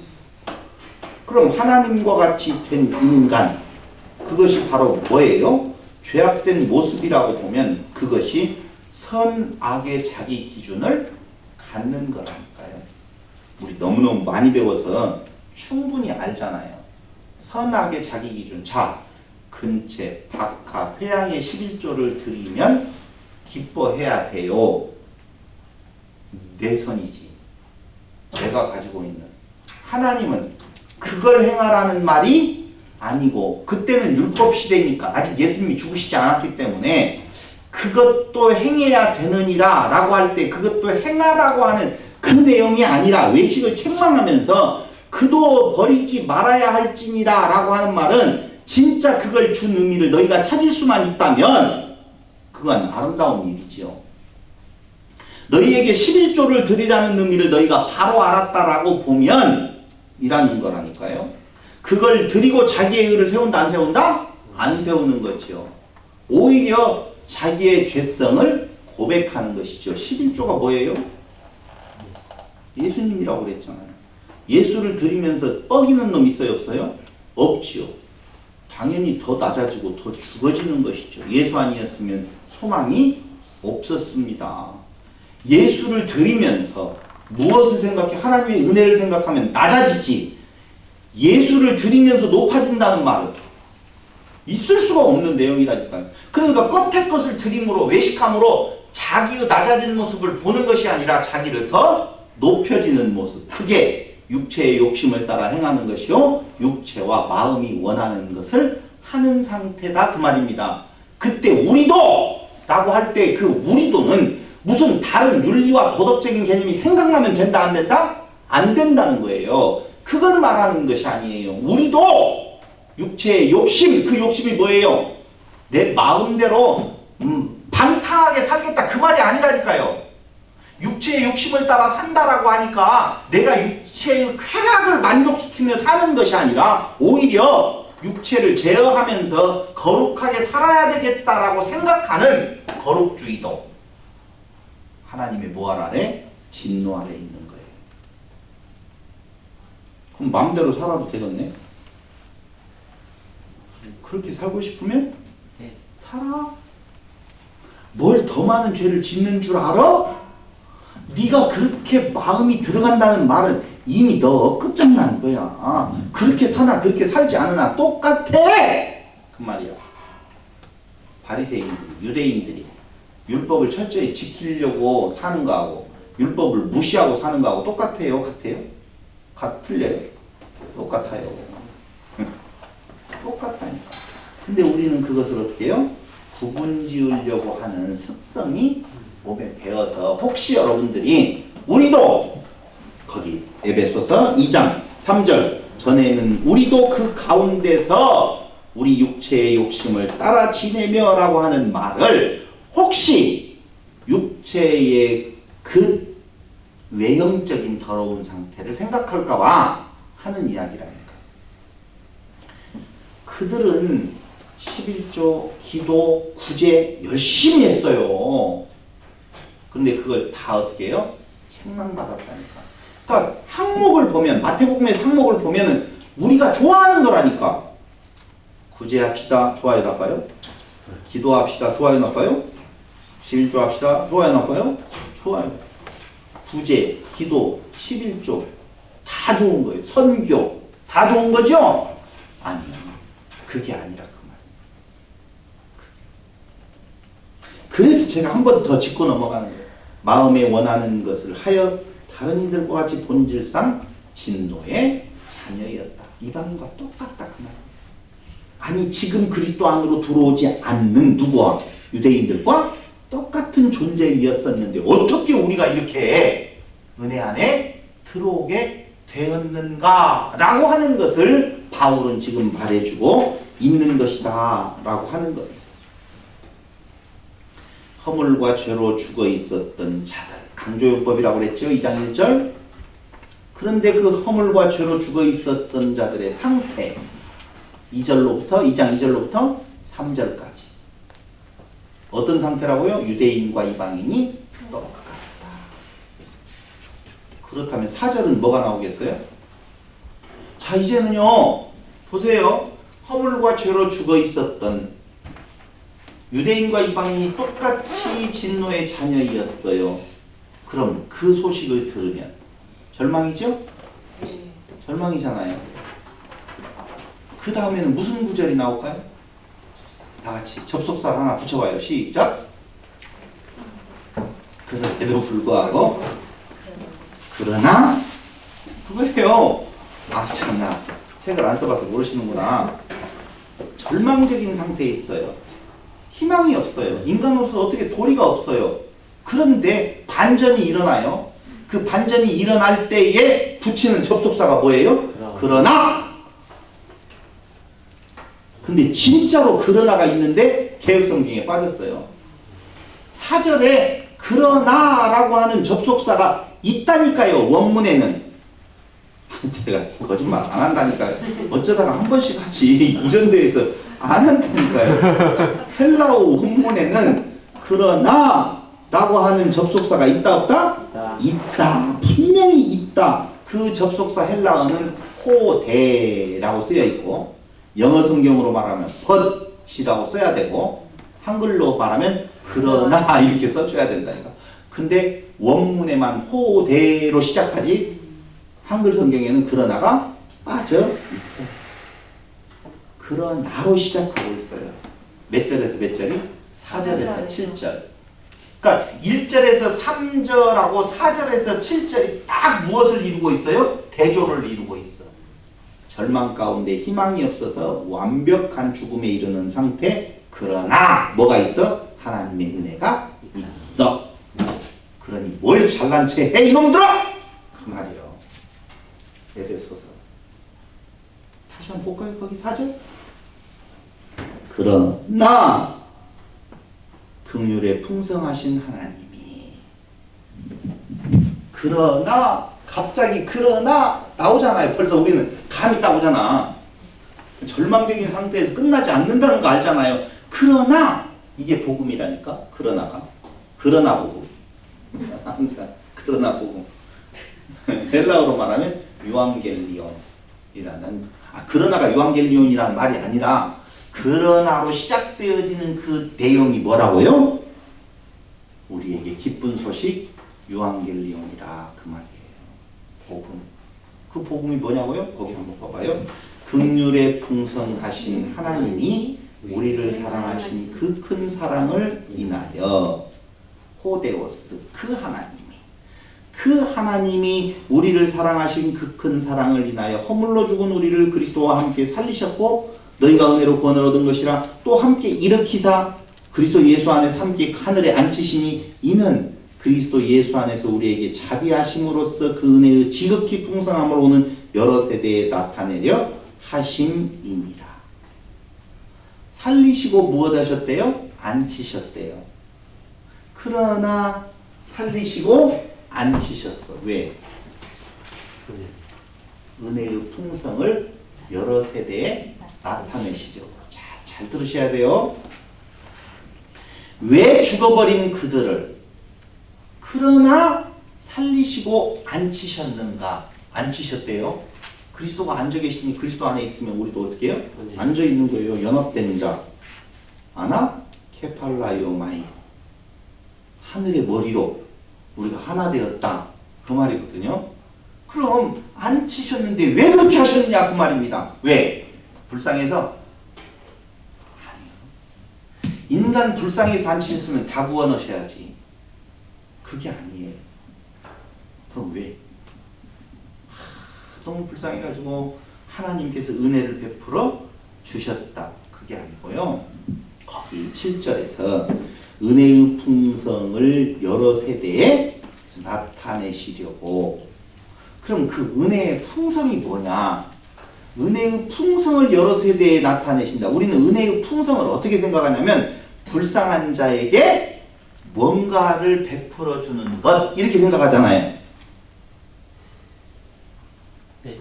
그럼 하나님과 같이 된 인간, 그것이 바로 뭐예요? 죄악된 모습이라고 보면 그것이 선악의 자기 기준을 갖는 거라니까요. 우리 너무너무 많이 배워서 충분히 알잖아요. 선악의 자기 기준. 자, 근체, 박하, 회양의 11조를 드리면 기뻐해야 돼요. 내 선이지. 내가 가지고 있는. 하나님은 그걸 행하라는 말이 아니고 그때는 율법 시대니까 아직 예수님이 죽으시지 않았기 때문에 그것도 행해야 되느니라 라고 할 때 그것도 행하라고 하는 그 내용이 아니라 외식을 책망하면서 그도 버리지 말아야 할지니라 라고 하는 말은 진짜 그걸 준 의미를 너희가 찾을 수만 있다면 그건 아름다운 일이지요. 너희에게 11조를 드리라는 의미를 너희가 바로 알았다라고 보면 이라는 거라니까요. 그걸 드리고 자기의 의를 세운다 안 세운다? 안 세우는 거죠. 오히려 자기의 죄성을 고백하는 것이죠. 11조가 뭐예요? 예수님이라고 그랬잖아요. 예수를 드리면서 뻐기는 놈 있어요 없어요? 없지요. 당연히 더 낮아지고 더 죽어지는 것이죠. 예수 아니었으면 소망이 없었습니다. 예수를 드리면서 무엇을 생각해? 하나님의 은혜를 생각하면 낮아지지. 예수를 드리면서 높아진다는 말은 있을 수가 없는 내용이라니까요. 그러니까 겉의 것을 드림으로 외식함으로 자기의 낮아진 모습을 보는 것이 아니라 자기를 더 높여지는 모습. 그게 육체의 욕심을 따라 행하는 것이요 육체와 마음이 원하는 것을 하는 상태다 그 말입니다. 그때 우리도 라고 할 때 그 우리도는 무슨 다른 윤리와 도덕적인 개념이 생각나면 된다 안 된다? 안 된다는 거예요. 그걸 말하는 것이 아니에요. 우리도 육체의 욕심, 그 욕심이 뭐예요? 내 마음대로 방탕하게 살겠다 그 말이 아니라니까요. 육체의 욕심을 따라 산다라고 하니까 내가 육체의 쾌락을 만족시키며 사는 것이 아니라 오히려 육체를 제어하면서 거룩하게 살아야 되겠다라고 생각하는 거룩주의도 하나님의 뭐 아래? 진노 아래 있는 거예요. 그럼 마음대로 살아도 되겠네? 그렇게 살고 싶으면 살아. 뭘 더 많은 죄를 짓는 줄 알아? 네가 그렇게 마음이 들어간다는 말은 이미 너 끝장난 거야. 그렇게 사나 그렇게 살지 않으나 똑같아. 그 말이야. 바리새인들, 유대인들이 율법을 철저히 지키려고 사는 거하고 율법을 무시하고 사는 거하고 똑같아요? 같아요? 틀려요? 똑같아요. 똑같다니까. 근데 우리는 그것을 어떻게 해요? 구분 지으려고 하는 습성이 몸에 배어서 혹시 여러분들이 우리도 거기 에베소서 2장 3절 전에는 우리도 그 가운데서 우리 육체의 욕심을 따라 지내며 라고 하는 말을 혹시 육체의 그 외형적인 더러운 상태를 생각할까봐 하는 이야기라니까. 그들은 11조 기도 구제 열심히 했어요. 근데 그걸 다 어떻게 해요? 책망받았다니까. 그러니까 항목을 보면 마태복음의 항목을 보면은 우리가 좋아하는 거라니까. 구제합시다. 좋아요 나빠요? 기도합시다. 좋아요 나빠요? 11조 합시다. 좋아요 나빠요? 좋아요. 구제, 기도, 11조 다 좋은 거예요. 선교 다 좋은 거죠? 아니요. 그게 아니라 그 말이에요. 그래서 제가 한 번 더 짚고 넘어가는 거예요. 마음에 원하는 것을 하여 다른 이들과 같이 본질상 진노의 자녀였다. 이방인과 똑같다 그 말이에요. 아니 지금 그리스도 안으로 들어오지 않는 누구와? 유대인들과 똑같은 존재이었었는데 어떻게 우리가 이렇게 은혜 안에 들어오게 되었는가 라고 하는 것을 바울은 지금 말해주고 있는 것이다 라고 하는 거예요. 허물과 죄로 죽어 있었던 자들, 강조용법이라고 그랬죠. 2장 1절. 그런데 그 허물과 죄로 죽어 있었던 자들의 상태 2장 2절로부터 3절까지 어떤 상태라고요? 유대인과 이방인이 똑같다. 그렇다면 4절은 뭐가 나오겠어요? 자 이제는요 보세요. 허물과 죄로 죽어 있었던 유대인과 이방인이 똑같이 진노의 자녀이었어요. 그럼 그 소식을 들으면 절망이죠? 절망이잖아요. 그 다음에는 무슨 구절이 나올까요? 다 같이 접속사 하나 붙여봐요. 시작. 그런데도 불구하고 그러나 그거예요. 아 참나 책을 안 써봐서 모르시는구나. 절망적인 상태에 있어요. 희망이 없어요. 인간으로서 어떻게 도리가 없어요. 그런데 반전이 일어나요. 그 반전이 일어날 때에 붙이는 접속사가 뭐예요? 그러나. 근데 진짜로 그러나가 있는데 개역성경에 빠졌어요. 4절에 그러나라고 하는 접속사가 있다니까요. 원문에는. 제가 거짓말 안 한다니까요. 어쩌다가 한 번씩 하지 이런 데에서 안 한다니까요. 헬라어 원문에는 그러나 라고 하는 접속사가 있다 없다? 있다. 분명히 있다. 그 접속사 헬라어는 호대라고 쓰여 있고 영어 성경으로 말하면 but이라고 써야 되고 한글로 말하면 그러나 이렇게 써줘야 된다니까. 근데 원문에만 호대로 시작하지 한글 성경에는 그러나가 빠져 있어요. 그러나로 시작하고 있어요. 몇 절에서 몇 절이? 4절에서 7절. 그러니까 1절에서 3절하고 4절에서 7절이 딱 무엇을 이루고 있어요? 대조를 이루고 있어. 절망 가운데 희망이 없어서 완벽한 죽음에 이르는 상태. 그러나 뭐가 있어? 하나님의 은혜가 있어. 그러니 뭘 잘난 체 해 이놈들아! 그 말이요. 에베소서 다시 한번 볼까요? 거기 4절. 그러나 긍휼에 풍성하신 하나님이, 그러나 갑자기 그러나 나오잖아요. 벌써 우리는 감이 딱 오잖아. 절망적인 상태에서 끝나지 않는다는 거 알잖아요. 그러나 이게 복음이라니까. 그러나 복음. 항상 그러나 복음. 헬라어로 말하면 유앙겔리온이라는, 그러나가 유앙겔리온이라는 말이 아니라 그러나로 시작되어지는 그 내용이 뭐라고요? 우리에게 기쁜 소식 유앙겔리온이라 그 말이에요. 복음. 그 복음이 뭐냐고요? 거기 한번 봐봐요. 긍휼에 풍성하신 하나님이 우리를 사랑하신 그 큰 사랑을 인하여, 호데오스, 그 하나님이 우리를 사랑하신 그 큰 사랑을 인하여 허물로 죽은 우리를 그리스도와 함께 살리셨고 너희가 은혜로 구원을 얻은 것이라 또 함께 일으키사 그리스도 예수 안에서 함께 하늘에 앉히시니 이는 그리스도 예수 안에서 우리에게 자비하심으로써 그 은혜의 지극히 풍성함으로 오는 여러 세대에 나타내려 하심이니라. 살리시고 무엇 하셨대요? 앉히셨대요. 그러나 살리시고 앉히셨어. 왜? 은혜의 풍성을 여러 세대에 나타내시려고. 잘 들으셔야 돼요. 왜 죽어버린 그들을 그러나 살리시고 앉히셨는가? 앉히셨대요. 그리스도가 앉아 계시니 그리스도 안에 있으면 우리도 어떻게 해요? 앉아 있는 거예요. 연합된 자. 아나 케팔라이오마이. 하늘의 머리로 우리가 하나 되었다. 그 말이거든요. 그럼 앉히셨는데 왜 그렇게 하셨느냐 그 말입니다. 왜? 불쌍해서? 아니요. 인간 불쌍해서 앉히셨으면 다 구워 넣으셔야지. 그게 아니에요. 그럼 왜? 너무 불쌍해가지고 하나님께서 은혜를 베풀어 주셨다. 그게 아니고요. 거기 7절에서 은혜의 풍성을 여러 세대에 나타내시려고. 그럼 그 은혜의 풍성이 뭐냐? 은혜의 풍성을 여러 세대에 나타내신다. 우리는 은혜의 풍성을 어떻게 생각하냐면 불쌍한 자에게 뭔가를 베풀어 주는 것 이렇게 생각하잖아요. 네.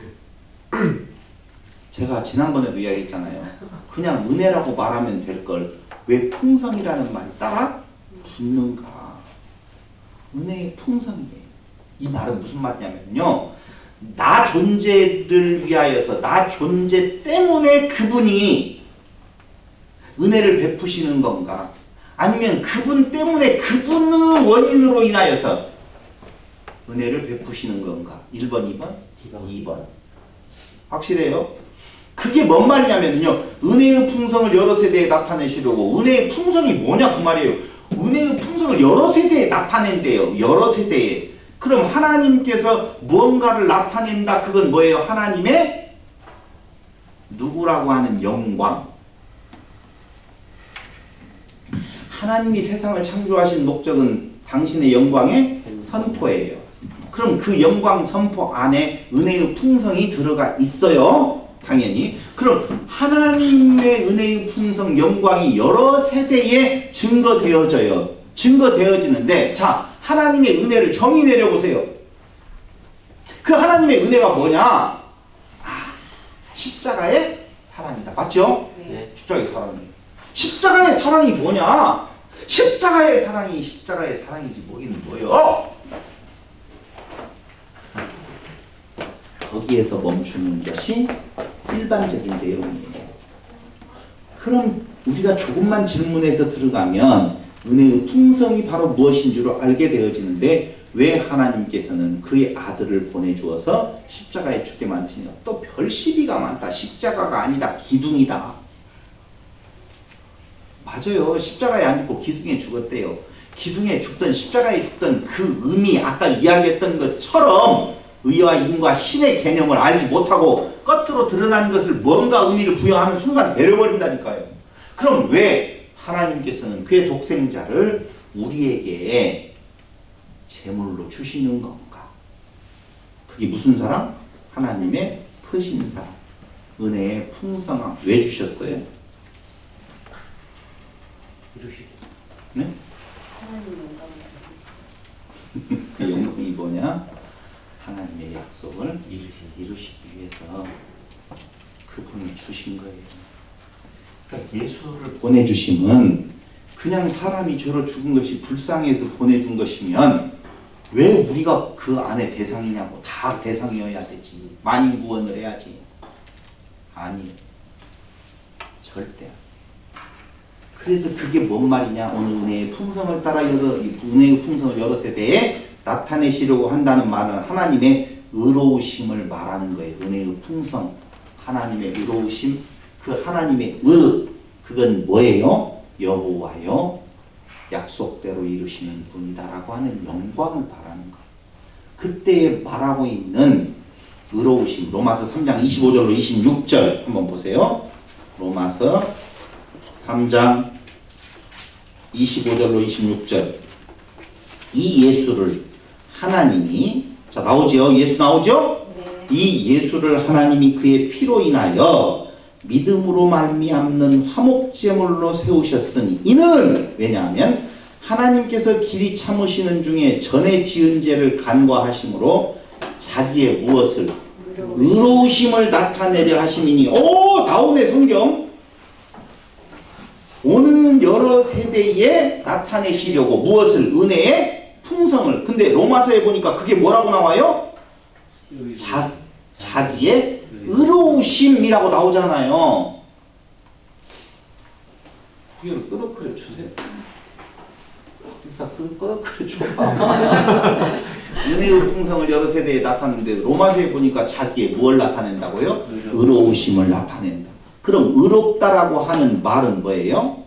제가 지난번에도 이야기했잖아요. 그냥 은혜라고 말하면 될 걸 왜 풍성이라는 말이 따라 붙는가? 은혜의 풍성이에요. 이 말은 무슨 말이냐면요. 나 존재를 위하여서 나 존재 때문에 그분이 은혜를 베푸시는 건가? 아니면 그분 때문에 그분의 원인으로 인하여서 은혜를 베푸시는 건가? 1번, 2번? 2번. 확실해요? 그게 뭔 말이냐면요. 은혜의 풍성을 여러 세대에 나타내시려고. 은혜의 풍성이 뭐냐 그 말이에요. 은혜의 풍성을 여러 세대에 나타낸대요. 여러 세대에. 그럼 하나님께서 무언가를 나타낸다. 그건 뭐예요? 하나님의 누구라고 하는 영광. 하나님이 세상을 창조하신 목적은 당신의 영광의 선포예요. 그럼 그 영광 선포 안에 은혜의 풍성이 들어가 있어요. 당연히. 그럼 하나님의 은혜의 풍성 영광이 여러 세대에 증거되어져요. 증거되어지는데 자, 하나님의 은혜를 정의 내려보세요. 그 하나님의 은혜가 뭐냐? 십자가의 사랑이다. 맞죠? 네. 십자가의 사랑이. 십자가의 사랑이 뭐냐? 십자가의 사랑이지 뭐긴 뭐요? 거기에서 멈추는 것이 일반적인 내용이에요. 그럼 우리가 조금만 질문해서 들어가면 은혜의 풍성이 바로 무엇인 줄 알게 되어지는데 왜 하나님께서는 그의 아들을 보내주어서 십자가에 죽게 만드시냐? 또 별 시비가 많다. 십자가가 아니다. 기둥이다. 맞아요. 십자가에 안 죽고 기둥에 죽었대요. 기둥에 죽든 십자가에 죽든 그 의미 아까 이야기했던 것처럼 의와 인과 신의 개념을 알지 못하고 겉으로 드러나는 것을 뭔가 의미를 부여하는 순간 내려버린다니까요. 그럼 왜 하나님께서는 그의 독생자를 우리에게 제물로 주시는 건가? 그게 무슨 사랑? 하나님의 크신 사랑, 은혜의 풍성함. 왜 주셨어요? 네? 하나님 영광을 받으시고 그 영광이 뭐냐? 하나님의 약속을 이루시기 위해서 그분을 주신 거예요. 그러니까 예수를 보내주심은 그냥 사람이 죄로 죽은 것이 불쌍해서 보내준 것이면 왜 우리가 그 안에 대상이냐고. 다 대상이어야 되지. 만인구원을 해야지. 아니요. 절대. 그래서 그게 뭔 말이냐. 오늘 은혜의 풍성을 따라 은혜의 풍성을 여러 세대에 나타내시려고 한다는 말은 하나님의 의로우심을 말하는 거예요. 은혜의 풍성. 하나님의 의로우심. 그 하나님의 그건 뭐예요? 여호와여 약속대로 이루시는 분이다라고 하는 영광을 말하는 거예요. 그때 말하고 있는 의로우심. 로마서 3장 25절로 26절 한번 보세요. 로마서 3장 25절로 26절. 이 예수를 하나님이, 자 나오죠? 예수 나오죠? 네. 이 예수를 하나님이 그의 피로 인하여 믿음으로 말미암는 화목제물로 세우셨으니 이는 왜냐하면 하나님께서 길이 참으시는 중에 전에 지은 죄를 간과하심으로 자기의 무엇을 의로우심을 나타내려 하심이니. 오 나오네 성경. 오는 여러 세대에 나타내시려고 무엇을? 은혜의 풍성을. 근데 로마서에 보니까 그게 뭐라고 나와요? 자기의 의로우심이라고 나오잖아요. 이걸 끄덕거려 주세요. 끄덕거려 줘봐. 은혜의 풍성을 여러 세대에 나타내는데 로마서에 보니까 자기의 뭘 나타낸다고요? 의로우심을 나타낸다. 그럼 의롭다라고 하는 말은 뭐예요?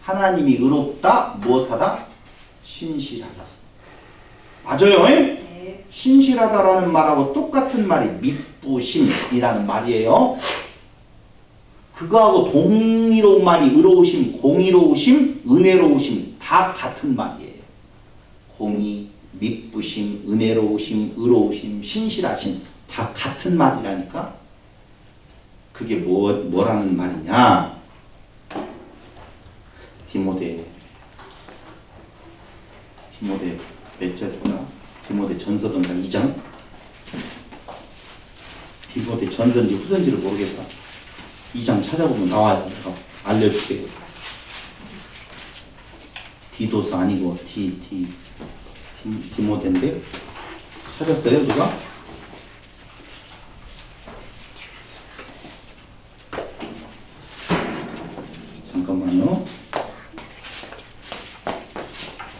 하나님이 의롭다, 무엇하다? 신실하다. 맞아요? 네. 신실하다라는 말하고 똑같은 말이 미쁘심이라는 말이에요. 그거하고 동의로운 말이 의로우심, 공의로우심, 은혜로우심 다 같은 말이에요. 공의, 미쁘심, 은혜로우심, 의로우심, 신실하심 다 같은 말이라니까. 그게 뭐라는 말이냐? 디모데 몇 절이구나. 디모데 전서던가 2장. 디모데 전서인지 후서인지를 모르겠다. 2장 찾아보면 나와요. 제가 알려줄게요. 디도서 아니고 디모데인데 찾았어요 누가? 잠깐만요.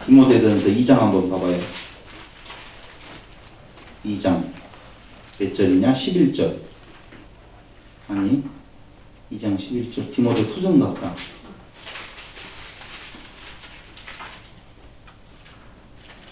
디모데전서 2장 한번 봐봐요. 2장 몇 절이냐? 11절. 아니 2장 11절. 디모데 후서 같다.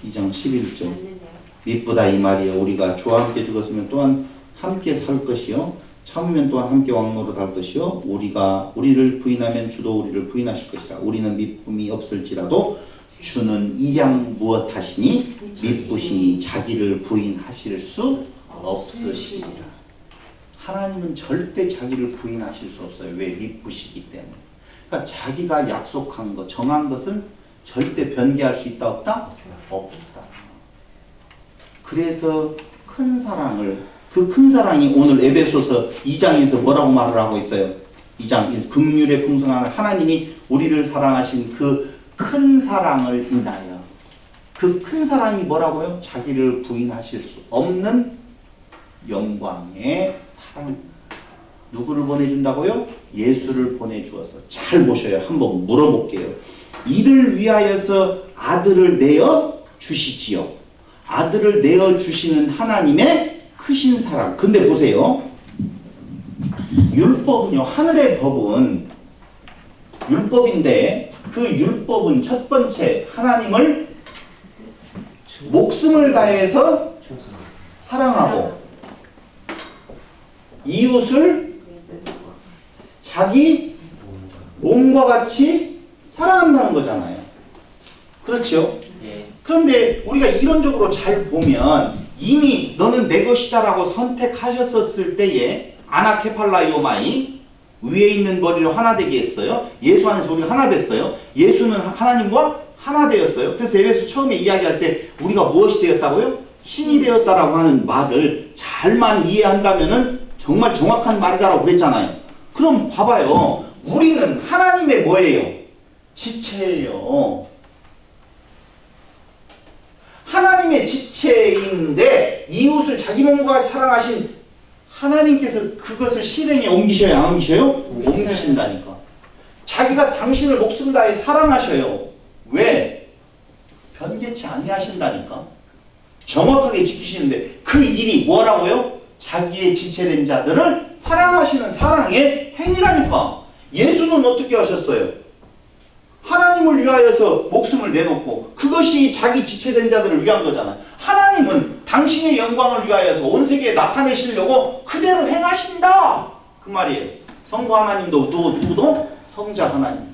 2장 11절. 맞는데요. 미쁘다 이 말이요. 우리가 주와 함께 죽었으면 또한 함께 살 것이요 참으면 또한 함께 왕노릇 할 것이요 우리를 부인하면 주도 우리를 부인하실 것이라. 우리는 미쁨이 없을지라도 주는 일양 무엇 하시니 미쁘시니 자기를 부인하실 수 없으시리라. 하나님은 절대 자기를 부인하실 수 없어요. 왜? 미쁘시기 때문에. 그러니까 자기가 약속한 것, 정한 것은 절대 변개할 수 있다 없다? 없다. 그래서 큰 사랑을, 그 큰 사랑이 오늘 에베소서 2장에서 뭐라고 말을 하고 있어요? 2장 1. 긍휼의 풍성한 하나님이 우리를 사랑하신 그 큰 사랑을 인하여. 그 큰 사랑이 뭐라고요? 자기를 부인하실 수 없는 영광의 사랑. 누구를 보내준다고요? 예수를 보내주어서. 잘 보셔요. 한번 물어볼게요. 이를 위하여서 아들을 내어 주시지요. 아들을 내어 주시는 하나님의 크신 사랑. 근데 보세요. 율법은요, 하늘의 법은 율법인데 그 율법은 첫 번째 하나님을 목숨을 다해서 사랑하고 이웃을 자기 몸과 같이 사랑한다는 거잖아요. 그렇죠? 예. 그런데 우리가 이론적으로 잘 보면 이미 너는 내 것이다라고 선택하셨었을 때에 아나케팔라이오마이 위에 있는 머리로 하나 되게 했어요. 예수 안에서 우리가 하나 됐어요. 예수는 하나님과 하나 되었어요. 그래서 에베소 처음에 이야기할 때 우리가 무엇이 되었다고요? 신이 되었다라고 하는 말을 잘만 이해한다면은 정말 정확한 말이다라고 그랬잖아요. 그럼 봐봐요. 우리는 하나님의 뭐예요? 지체예요. 하나님의 지체인데 이웃을 자기 몸과 같이 사랑하신 하나님께서 그것을 실행에 옮기셔요? 안 옮기셔요? 옮기신다니까. 자기가 당신을 목숨 다해 사랑하셔요. 왜? 변개치 아니하신다니까. 정확하게 지키시는데 그 일이 뭐라고요? 자기의 지체된 자들을 사랑하시는 사랑의 행위라니까. 예수는 어떻게 하셨어요? 하나님을 위하여서 목숨을 내놓고 그것이 자기 지체된 자들을 위한 거잖아요. 하나님은 당신의 영광을 위하여서 온 세계에 나타내시려고 그대로 행하신다. 그 말이에요. 성부 하나님도 누구도? 성자 하나님.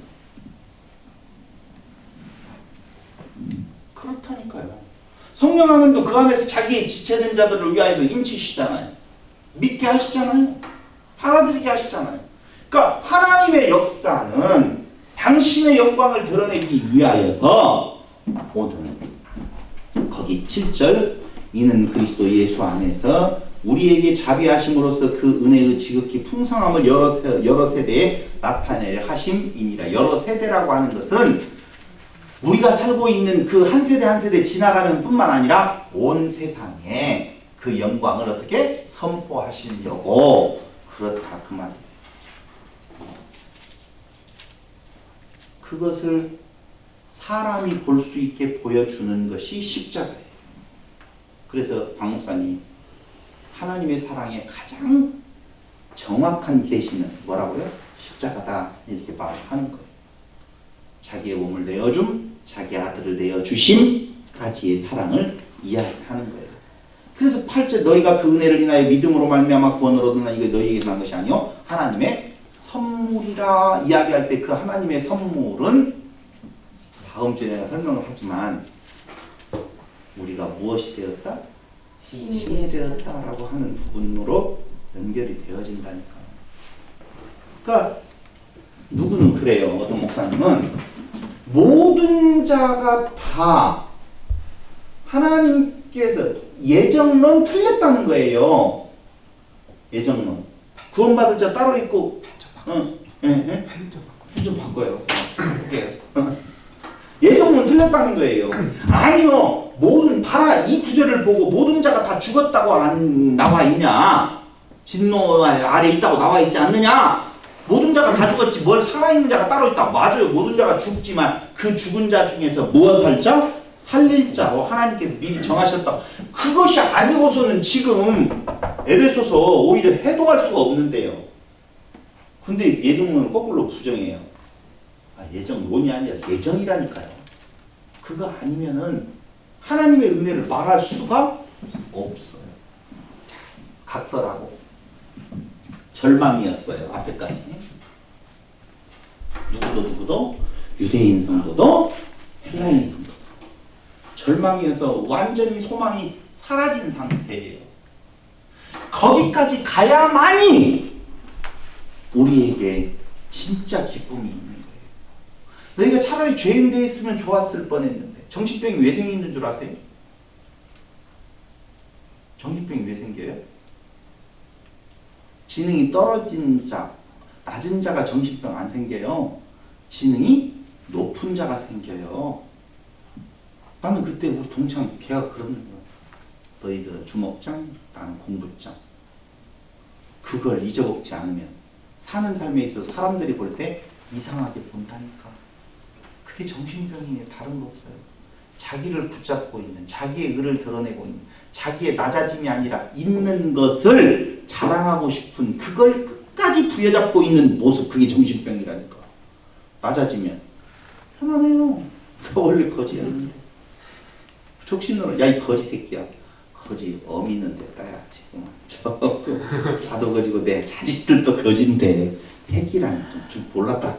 그렇다니까요. 성령 하나님도 그 안에서 자기의 지체된 자들을 위하여서 임치시잖아요. 믿게 하시잖아요. 받아들이게 하시잖아요. 그러니까 하나님의 역사는 당신의 영광을 드러내기 위하여서 오늘 거기 7절 이는 그리스도 예수 안에서 우리에게 자비하심으로써 그 은혜의 지극히 풍성함을 여러 세대에 나타내려 하심이니라. 여러 세대라고 하는 것은 우리가 살고 있는 그 한 세대 한 세대 지나가는 뿐만 아니라 온 세상에 그 영광을 어떻게 선포하시려고 그렇다 그 말이에요. 그것을 사람이 볼 수 있게 보여주는 것이 십자가예요. 그래서 박 목사님 하나님의 사랑의 가장 정확한 계시는 뭐라고요? 십자가다 이렇게 말을 하는 거예요. 자기의 몸을 내어줌, 자기 아들을 내어주심까지의 사랑을 이야기하는 거예요. 그래서 8절 너희가 그 은혜를 인하여 믿음으로 말미암아 구원을 얻으나 이거 너희에게서 난 것이 아니요 하나님의 선물이라 이야기할 때 그 하나님의 선물은 다음 주에 내가 설명을 하지만 우리가 무엇이 되었다? 신이 되었다라고 하는 부분으로 연결이 되어진다니까. 그러니까 누구는 그래요. 어떤 목사님은 모든 자가 다 하나님께서 예정론 틀렸다는 거예요. 예정론. 구원받을 자 따로 있고 좀 바꿔요. 예정론 틀렸다는 거예요. 아니요. 모든 봐라 이 구절을 보고 모든 자가 다 죽었다고 안 나와 있냐? 진노 아래 있다고 나와 있지 않느냐? 모든 자가 다 죽었지 뭘 살아있는 자가 따로 있다. 맞아요. 모든 자가 죽지만 그 죽은 자 중에서 무엇할 자? 살릴 자로 하나님께서 미리 정하셨다. 그것이 아니고서는 지금 에베소서 오히려 해독할 수가 없는데요. 근데 예정론을 거꾸로 부정해요. 예정론이 아니라 예정이라니까요. 그거 아니면은 하나님의 은혜를 말할 수가 없어요. 각설하고 절망이었어요. 앞에까지. 누구도 유대인 성도도 헬라인 성도도 절망이어서 완전히 소망이 사라진 상태예요. 거기까지 가야만이 우리에게 진짜 기쁨이 있는 거예요. 너희가 차라리 죄인되어 있으면 좋았을 뻔했는데 정신병이 왜 생기는 줄 아세요? 정신병이 왜 생겨요? 지능이 떨어진 자, 낮은 자가 정신병 안 생겨요. 지능이 높은 자가 생겨요. 나는 그때 우리 동창 걔가 그러는 거야. 너희들은 주먹장, 나는 공부장. 그걸 잊어먹지 않으면 사는 삶에 있어서 사람들이 볼 때 이상하게 본다니까. 그게 정신병이에요. 다른 거 없어요. 자기를 붙잡고 있는, 자기의 의를 드러내고 있는, 자기의 낮아짐이 아니라 있는 것을 자랑하고 싶은 그걸 끝까지 부여잡고 있는 모습, 그게 정신병이라니까. 낮아지면 편안해요. 원래 거지였는데. 족신으로 야 이 거지 새끼야. 거지 어미는 됐다야 지금. 저 나도 거지고 내 자식들도 거지인데 새끼라니 좀 몰랐다.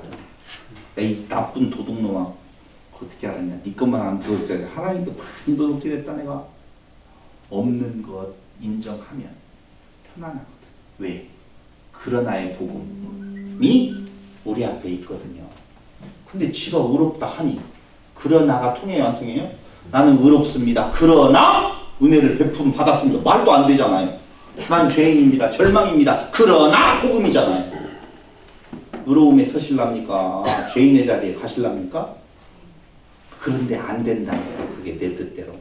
야 이 나쁜 도둑놈아. 어떻게 알았냐? 네 것만 안 도둑질하지. 하나님께 많이 도둑질했다 내가. 없는 것 인정하면 편안하거든. 왜? 그러나의 복음이 우리 앞에 있거든요. 근데 지가 의롭다 하니 그러나가 통해요 안 통해요? 나는 의롭습니다. 그러나 은혜를 베품 받았습니다. 말도 안 되잖아요. 난 죄인입니다. 절망입니다. 그러나 복음이잖아요. 의로움에 서실랍니까? 죄인의 자리에 가실랍니까? 그런데 안 된다니까. 그게 내 뜻대로.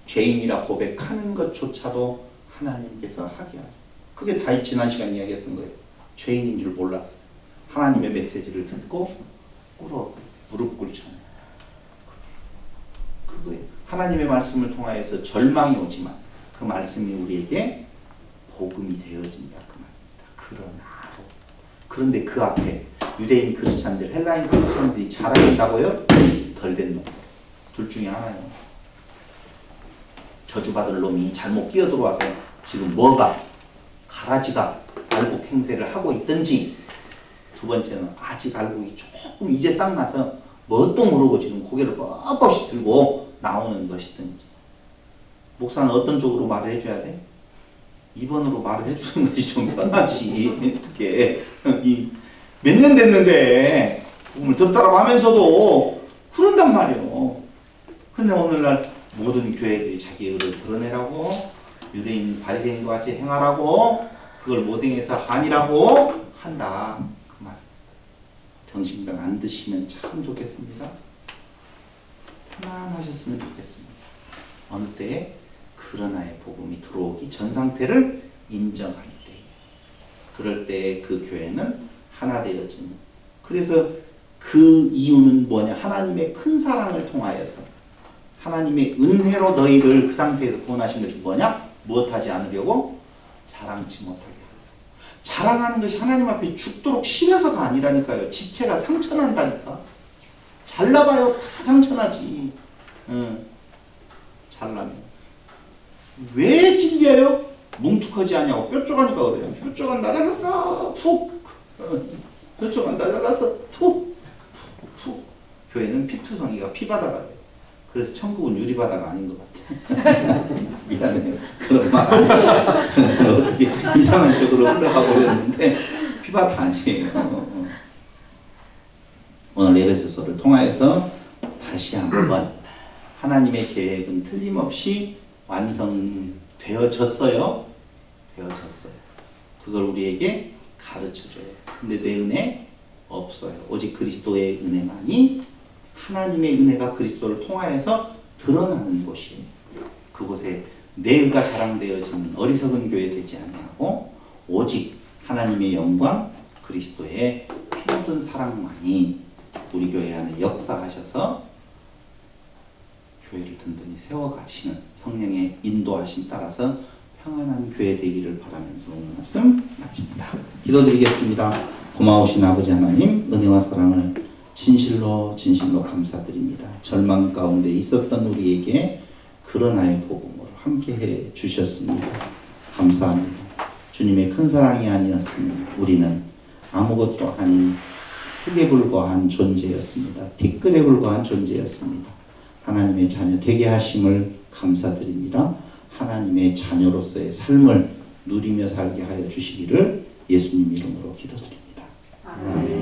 죄인이라 고백하는 것조차도 하나님께서 하게 하죠. 그게 다 지난 시간 이야기했던 거예요. 죄인인 줄 몰랐어요. 하나님의 메시지를 듣고 무릎 꿇잖아요. 그거예요. 하나님의 말씀을 통하여서 절망이 오지만 그 말씀이 우리에게 복음이 되어진다 그 말입니다. 그러나 그런데 그 앞에 유대인 크리스찬들, 헬라인 크리스찬들이 잘하겠다고요? 덜된 놈. 둘 중에 하나예요. 저주받을 놈이 잘못 끼어들어와서 지금 뭘까? 가라지가 알곡 행세를 하고 있든지, 두 번째는 아직 알곡이 조금 이제 싹 나서 뭣도 모르고 지금 고개를 뻣뻣이 들고 나오는 것이든지. 목사는 어떤 쪽으로 말을 해줘야 돼? 2번으로 말을 해주는 것이 좀 편하지. 이렇게 몇 년 됐는데 복음을 들었다고 하면서도 그런단 말이에요. 근데 오늘날 모든 교회들이 자기 의를 드러내라고, 유대인 바리새인과 같이 행하라고, 그걸 못 행해서 한이라고 한다 그 말. 정신병 안 드시면 참 좋겠습니다. 편안하셨으면 좋겠습니다. 어느 때에 그러나의 복음이 들어오기 전 상태를 인정할 때, 그럴 때 그 교회는 하나 되어지는. 그래서 그 이유는 뭐냐? 하나님의 큰 사랑을 통하여서 하나님의 은혜로 너희를 그 상태에서 구원하신 것이 뭐냐? 무엇하지 않으려고? 자랑치 못하게 하려고. 자랑하는 것이 하나님 앞에 죽도록 싫어서가 아니라니까요. 지체가 상처난다니까. 잘나봐요. 다 상처나지. 잘나면. 왜 찔려요? 뭉툭하지 않냐고. 뾰족하니까 그래요. 뾰족한 나 잘랐어. 푹. 뾰족한 나 잘랐어. 푹. 푹. 교회는 피투성이가 피바다가 돼요. 그래서 천국은 유리바다가 아닌 것 같아요. 미안해요. 그런 말 어떻게 이상한 쪽으로 흘러가 버렸는데 피바다 아니에요. 오늘 에베소서를 통하여서 다시 한번 하나님의 계획은 틀림없이 완성되어졌어요. 되어졌어요. 그걸 우리에게 가르쳐줘요. 근데 내 은혜 없어요. 오직 그리스도의 은혜만이, 하나님의 은혜가 그리스도를 통하여서 드러나는 곳이에요. 그곳에 내 의가 자랑되어지는 어리석은 교회 되지 아니하고 오직 하나님의 영광, 그리스도의 피 묻은 사랑만이 우리 교회 안에 역사하셔서 교회를 든든히 세워가시는 성령의 인도하심 따라서 평안한 교회 되기를 바라면서 오늘 말씀 마칩니다. 기도드리겠습니다. 고마우신 아버지 하나님, 은혜와 사랑을 진실로 감사드립니다. 절망 가운데 있었던 우리에게 그러나의 복음으로 함께해 주셨습니다. 감사합니다. 주님의 큰 사랑이 아니었으면 우리는 아무것도 아닌 흙에 불과한 존재였습니다. 티끌에 불과한 존재였습니다. 하나님의 자녀 되게 하심을 감사드립니다. 하나님의 자녀로서의 삶을 누리며 살게 하여 주시기를 예수님 이름으로 기도드립니다. 아멘.